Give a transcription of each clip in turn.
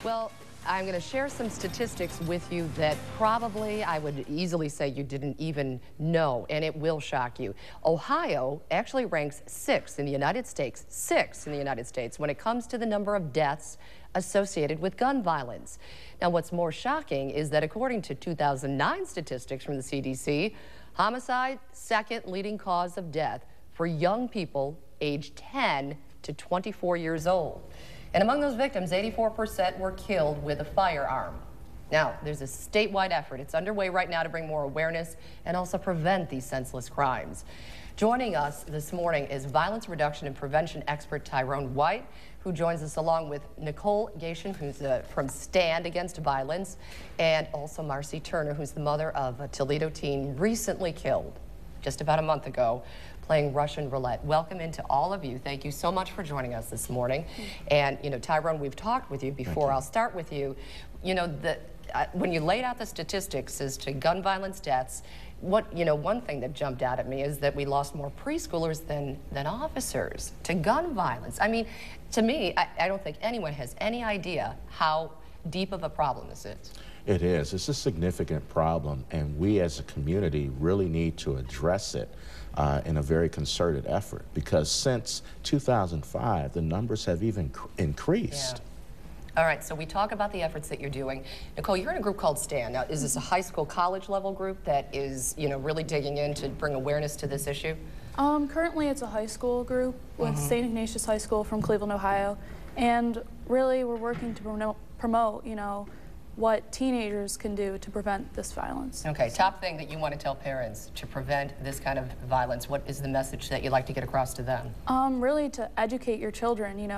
Well, I'm going to share some statistics with you that probably I would easily say you didn't even know, and it will shock you. Ohio actually ranks sixth in the United States, when it comes to the number of deaths associated with gun violence. Now, what's more shocking is that according to 2009 statistics from the CDC, homicide, second leading cause of death for young people aged 10 to 24 years old. And among those victims, 84% were killed with a firearm. Now, there's a statewide effort. It's underway right now to bring more awareness and also prevent these senseless crimes. Joining us this morning is violence reduction and prevention expert Tyrone, who joins us along with Nicole Gation, who's from Stand Against Violence, and also Marcy Turner, who's the mother of a Toledo teen recently killed just about a month ago, playing Russian roulette. Welcome into all of you. Thank you so much for joining us this morning. And, you know, Tyrone, we've talked with you before. I'll start with you. You know, when you laid out the statistics as to gun violence deaths, one thing that jumped out at me is that we lost more preschoolers than officers to gun violence. I mean, to me, I don't think anyone has any idea how deep of a problem this is. It is. It's a significant problem, and we as a community really need to address it in a very concerted effort, because since 2005, the numbers have even increased. Yeah. All right, so we talk about the efforts that you're doing. Nicole, you're in a group called Stand. Now, is this a high school, college level group that is, really digging in to bring awareness to this issue? Currently it's a high school group with St. Ignatius High School from Cleveland, Ohio. And really we're working to promote, what teenagers can do to prevent this violence. Okay, top thing that you want to tell parents to prevent this kind of violence, what is the message that you'd like to get across to them? Really to educate your children,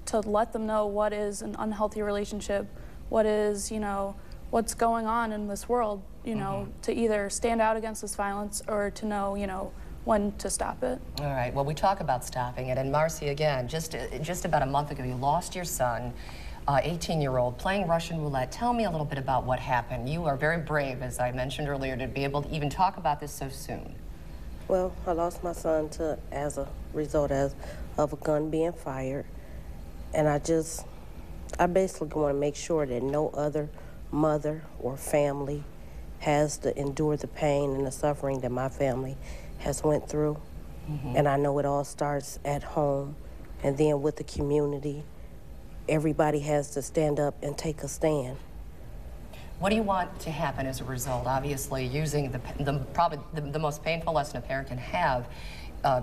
to let them know what is an unhealthy relationship, what is, what's going on in this world, to either stand out against this violence or to know, when to stop it. All right, well, we talk about stopping it, and Marcy, again, just about a month ago, you lost your son, 18-year-old, playing Russian roulette. Tell me a little bit about what happened. You are very brave, as I mentioned earlier, to be able to even talk about this so soon. Well, I lost my son as a result of a gun being fired, and I basically want to make sure that no other mother or family has to endure the pain and the suffering that my family has went through. And I know it all starts at home and then with the community. Everybody has to stand up and take a stand. What do you want to happen as a result? Obviously, using probably the most painful lesson a parent can have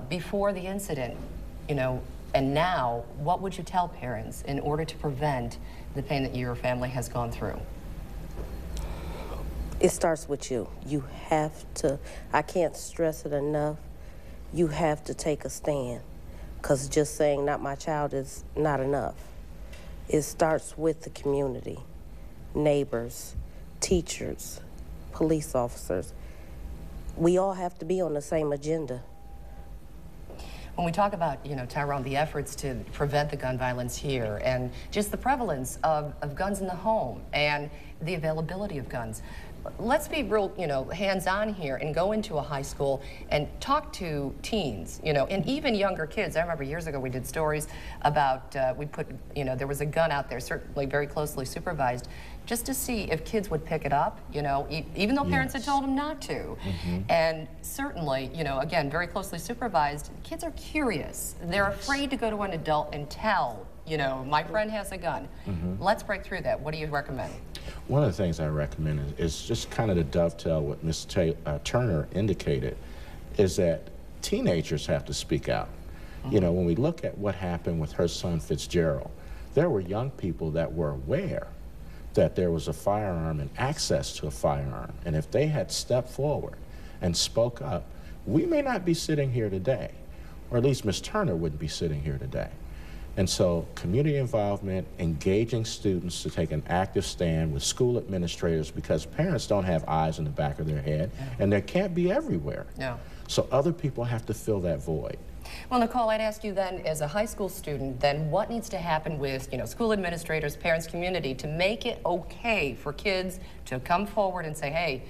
before the incident, and now, what would you tell parents in order to prevent the pain that your family has gone through? It starts with you. You have to, I can't stress it enough, you have to take a stand, because just saying not my child is not enough. It starts with the community, neighbors, teachers, police officers. We all have to be on the same agenda. When we talk about, Tyrone, the efforts to prevent the gun violence here and just the prevalence of guns in the home and the availability of guns, let's be real, hands-on here and go into a high school and talk to teens, and even younger kids. I remember years ago we did stories about, there was a gun out there, certainly very closely supervised, just to see if kids would pick it up, even though parents had told them not to. And certainly, again, very closely supervised, kids are curious. They're afraid to go to an adult and tell, my friend has a gun. Let's break through that. What do you recommend? One of the things I recommend is just kind of to dovetail what Ms. Turner indicated, is that teenagers have to speak out. When we look at what happened with her son Fitzgerald, there were young people that were aware that there was a firearm and access to a firearm, and if they had stepped forward and spoke up, we may not be sitting here today, or at least Ms. Turner wouldn't be sitting here today. And so community involvement, engaging students to take an active stand with school administrators, because parents don't have eyes in the back of their head, and they can't be everywhere. So other people have to fill that void. Well, Nicole, I'd ask you then, as a high school student, then what needs to happen with, school administrators, parents, community, to make it okay for kids to come forward and say, hey,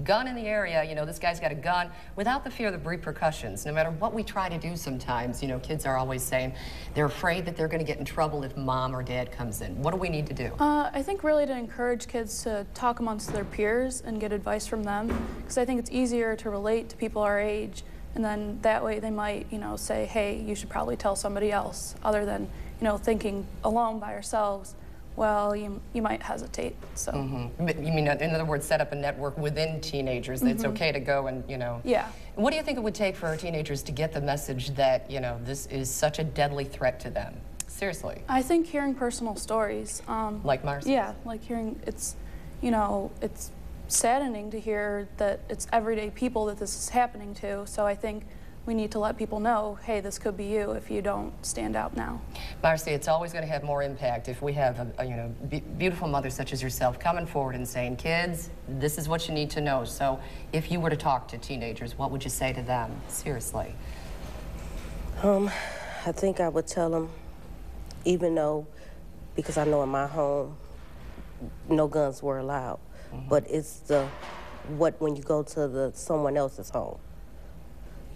gun in the area, you know, this guy's got a gun, without the fear of repercussions. No matter what we try to do sometimes, you know, kids are always saying they're afraid that they're going to get in trouble if mom or dad comes in. What do we need to do? I think really to encourage kids to talk amongst their peers and get advice from them, because I think it's easier to relate to people our age, and then that way they might, you know, say, hey, you should probably tell somebody else, other than, you know, thinking alone by ourselves. Well, you might hesitate, so. But you mean, in other words, set up a network within teenagers that it's okay to go and, you know. Yeah. What do you think it would take for our teenagers to get the message that, you know, this is such a deadly threat to them? Seriously. I think hearing personal stories. Like Marcy? Yeah, like hearing, it's, you know, it's saddening to hear that it's everyday people that this is happening to, so I think we need to let people know, hey, this could be you if you don't stand out now. Marcy, it's always going to have more impact if we have a you know, beautiful mothers such as yourself coming forward and saying, kids, this is what you need to know. So if you were to talk to teenagers, what would you say to them? Seriously. I think I would tell them, even though, because I know in my home, no guns were allowed, but it's when you go to someone else's home.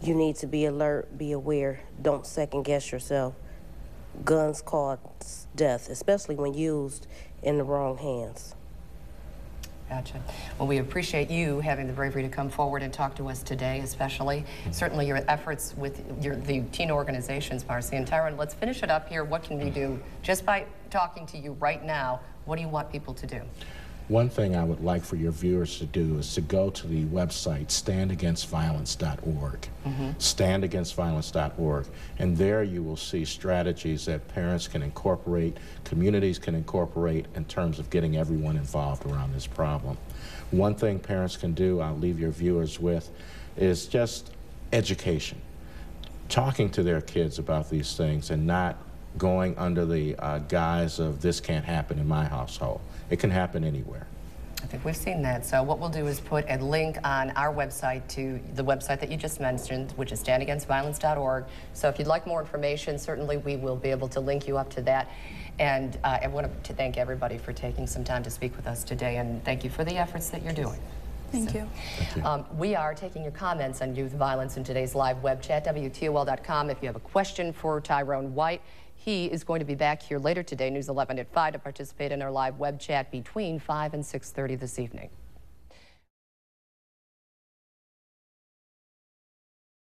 You need to be alert, be aware, don't second guess yourself. Guns cause death, especially when used in the wrong hands. Gotcha. Well, we appreciate you having the bravery to come forward and talk to us today, especially. Certainly your efforts with the teen organizations, Marcy. And Tyrone, let's finish it up here. What can we do? Just by talking to you right now, what do you want people to do? One thing I would like for your viewers to do is to go to the website standagainstviolence.org. Standagainstviolence.org. And there you will see strategies that parents can incorporate, communities can incorporate in terms of getting everyone involved around this problem. One thing parents can do, I'll leave your viewers with, is just education. Talking to their kids about these things and not going under the guise of this can't happen in my household. It can happen anywhere. I think we've seen that. So what we'll do is put a link on our website to the website that you just mentioned, which is standagainstviolence.org. So if you'd like more information, certainly we will be able to link you up to that. And I want to thank everybody for taking some time to speak with us today, and thank you for the efforts that you're doing. Thank you. We are taking your comments on youth violence in today's live web chat, WTOL.com. If you have a question for Tyrone White, he is going to be back here later today, News 11 at 5, to participate in our live web chat between 5 and 6:30 this evening.